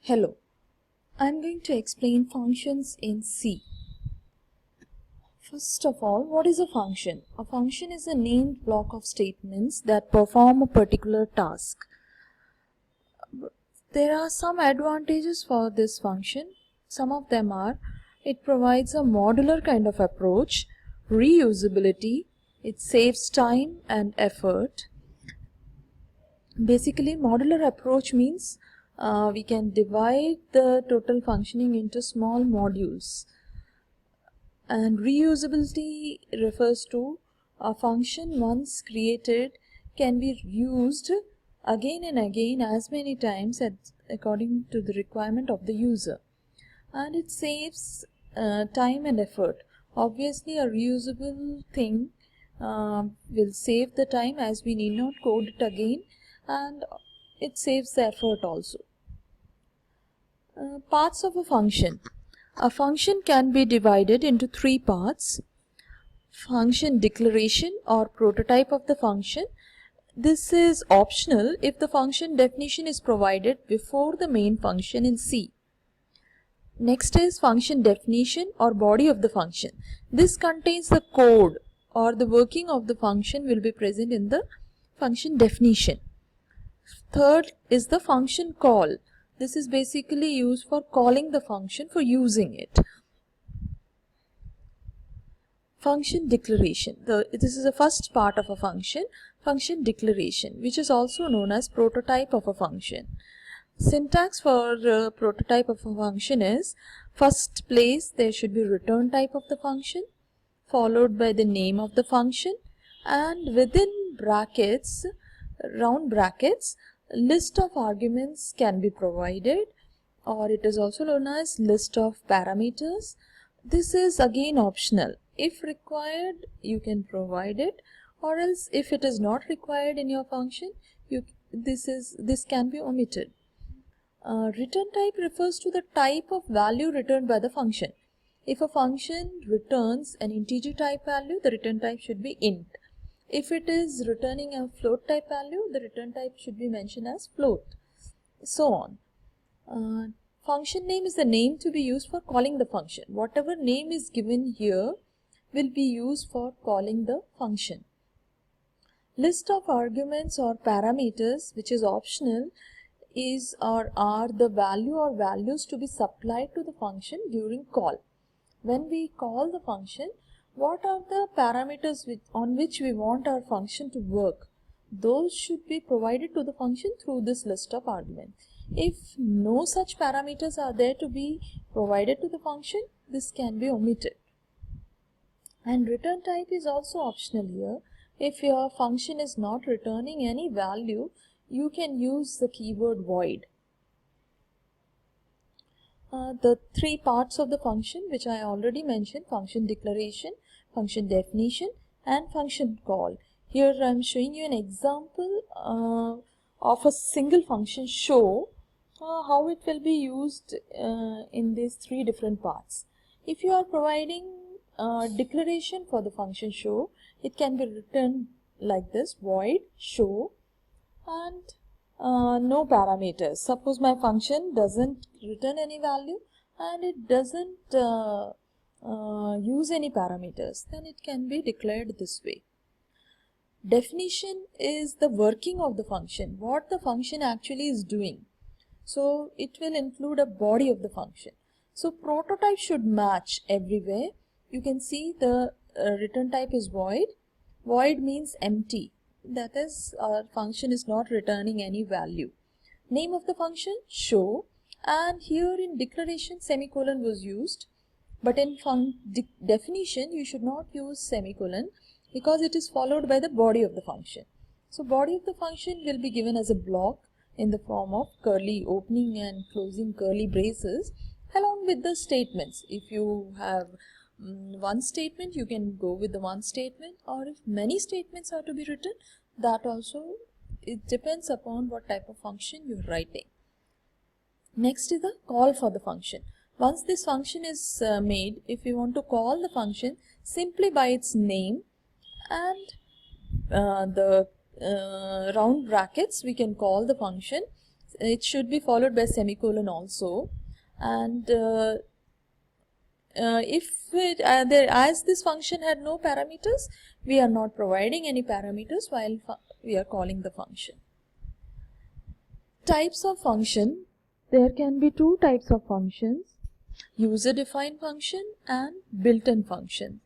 Hello, I'm going to explain functions in C. First of all, what is a function? A function is a named block of statements that perform a particular task. There are some advantages for this function. Some of them are, it provides a modular kind of approach, reusability, it saves time and effort. Basically, modular approach means we can divide the total functioning into small modules. And reusability refers to a function once created can be used again and again as many times according to the requirement of the user. And it saves time and effort. Obviously, a reusable thing will save the time as we need not code it again, and it saves the effort also. Parts of a function. A function can be divided into three parts. Function declaration or prototype of the function. This is optional if the function definition is provided before the main function in C. Next is function definition or body of the function. This contains the code or the working of the function will be present in the function definition. Third is the function call. This is basically used for calling the function, for using it. Function declaration. This is the first part of a function declaration, which is also known as prototype of a function. Syntax for prototype of a function is, first place there should be return type of the function, followed by the name of the function, and within brackets, round brackets, list of arguments can be provided, or it is also known as list of parameters. This is again optional. If required, you can provide it, or else if it is not required in your function, this can be omitted. Return type refers to the type of value returned by the function. If a function returns an integer type value, the return type should be int. If it is returning a float type value, the return type should be mentioned as float. So on. Function name is the name to be used for calling the function. Whatever name is given here will be used for calling the function. List of arguments or parameters, which is optional, is or are the value or values to be supplied to the function during call. When we call the function, what are the parameters on which we want our function to work? Those should be provided to the function through this list of arguments. If no such parameters are there to be provided to the function, this can be omitted. And return type is also optional here. If your function is not returning any value, you can use the keyword void. The three parts of the function which I already mentioned, function declaration, function definition, and function call. Here I am showing you an example of a single function show, how it will be used in these three different parts. If you are providing declaration for the function show, it can be written like this: void show and no parameters. Suppose my function doesn't return any value and it doesn't use any parameters, then it can be declared this way. Definition is the working of the function, what the function actually is doing. So it will include a body of the function. So prototype should match everywhere. You can see the return type is void. Void means empty. That is, our function is not returning any value. Name of the function, show, and here in declaration semicolon was used, but in definition you should not use semicolon because it is followed by the body of the function. So body of the function will be given as a block in the form of curly opening and closing curly braces along with the statements. If you have one statement, you can go with the one statement, or if many statements are to be written, that also, it depends upon what type of function you're writing. Next is the call for the function. Once this function is made, if we want to call the function simply by its name and the round brackets, we can call the function it should be followed by semicolon also. And as this function had no parameters, we are not providing any parameters while we are calling the function. Types of function. There can be two types of functions: user-defined function and built-in function,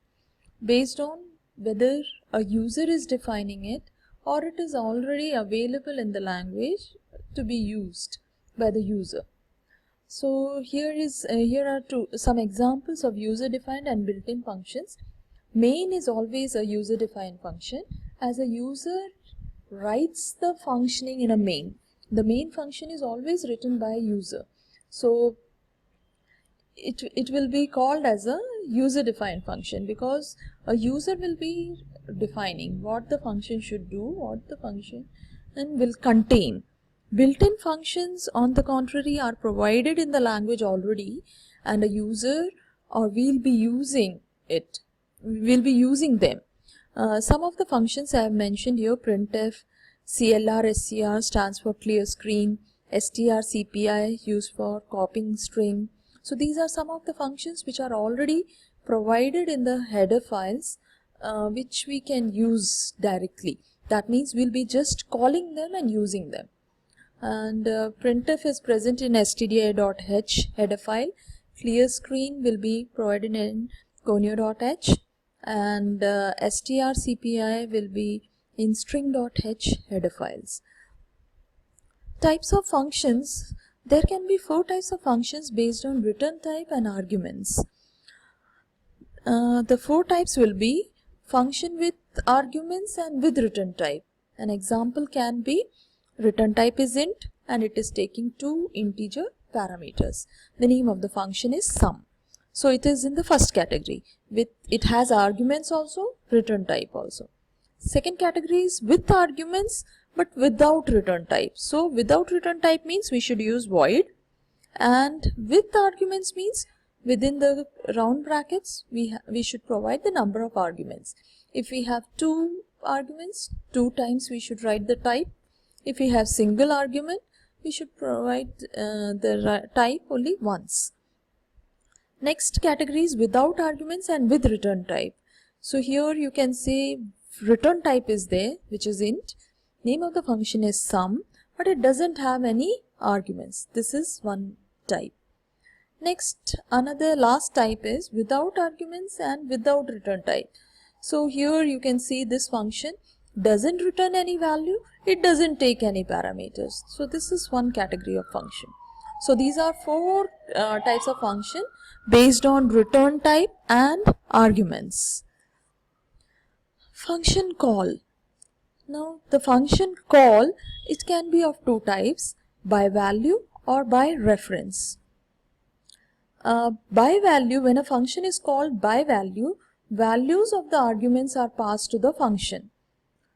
based on whether a user is defining it or it is already available in the language to be used by the user. So here are some examples of user-defined and built-in functions. Main is always a user-defined function, as a user writes the functioning in a main. The main function is always written by a user. So it will be called as a user-defined function, because a user will be defining what the function should do, what the function will contain. Built-in functions, on the contrary, are provided in the language already, and a user will be using them. Some of the functions I have mentioned here: printf, CLR, SCR stands for clear screen, strcpy used for copying string. So these are some of the functions which are already provided in the header files, which we can use directly. That means we'll be just calling them and using them. And printf is present in stdio.h header file. Clear screen will be provided in conio.h, and strcpy will be in string.h header files. Types of functions. There can be 4 types of functions based on return type and arguments. The 4 types will be function with arguments and with return type. An example can be: return type is int and it is taking 2 integer parameters. The name of the function is sum. So it is in the first category. It has arguments also, return type also. Second category is with arguments but without return type. So without return type means we should use void, and with arguments means within the round brackets we should provide the number of arguments. If we have 2 arguments, 2 times we should write the type. If we have single argument, we should provide the type only once. Next category is without arguments and with return type. So here you can say return type is there, which is int. Name of the function is sum, but it doesn't have any arguments. This is one type. Next, last type is without arguments and without return type. So here you can see this function doesn't return any value, it doesn't take any parameters. So this is one category of function. So these are 4 types of function based on return type and arguments. Function call. Now the function call, it can be of 2 types: by value or by reference. By value, when a function is called by value, values of the arguments are passed to the function.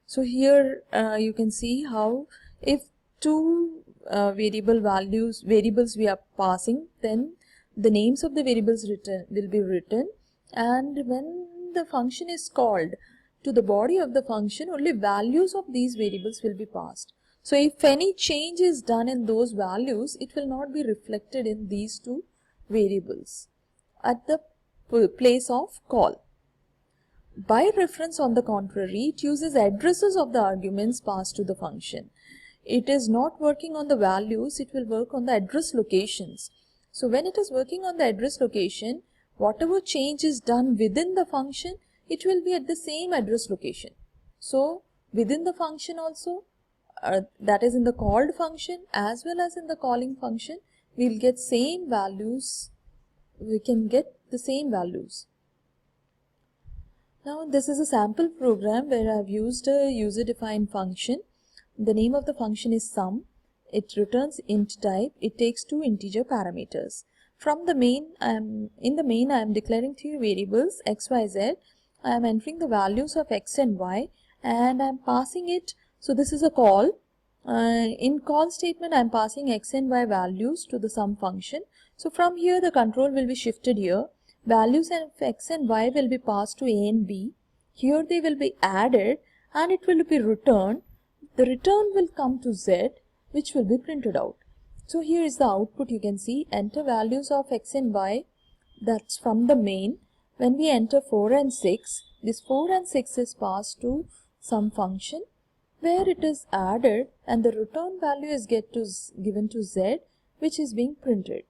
So here you can see how if 2 variables we are passing, then the names of the variables will be written, and when the function is called, to the body of the function only values of these variables will be passed. So if any change is done in those values, it will not be reflected in these 2 variables at the place of call. By reference, on the contrary, it uses addresses of the arguments passed to the function. It is not working on the values, it will work on the address locations. So when it is working on the address location, whatever change is done within the function, it will be at the same address location. So within the function also, that is in the called function as well as in the calling function, we will get same values. We can get the same values. Now this is a sample program where I have used a user-defined function. The name of the function is sum. It returns int type. It takes 2 integer parameters. From the main, in the main I am declaring 3 variables x, y, z. I am entering the values of x and y, and I am passing it. So this is a call. In call statement I am passing x and y values to the sum function. So from here the control will be shifted here. Values of x and y will be passed to a and b. Here they will be added and it will be returned. The return will come to z, which will be printed out. So here is the output. You can see enter values of x and y, that's from the main. When we enter 4 and 6, this 4 and 6 is passed to some function where it is added and the return value is given to z, which is being printed.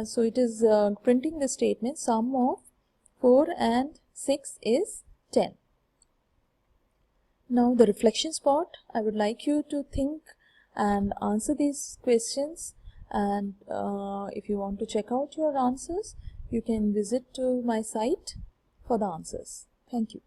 So it is printing the statement sum of 4 and 6 is 10. Now the reflection spot, I would like you to think and answer these questions, and if you want to check out your answers, you can visit to my site for the answers. Thank you.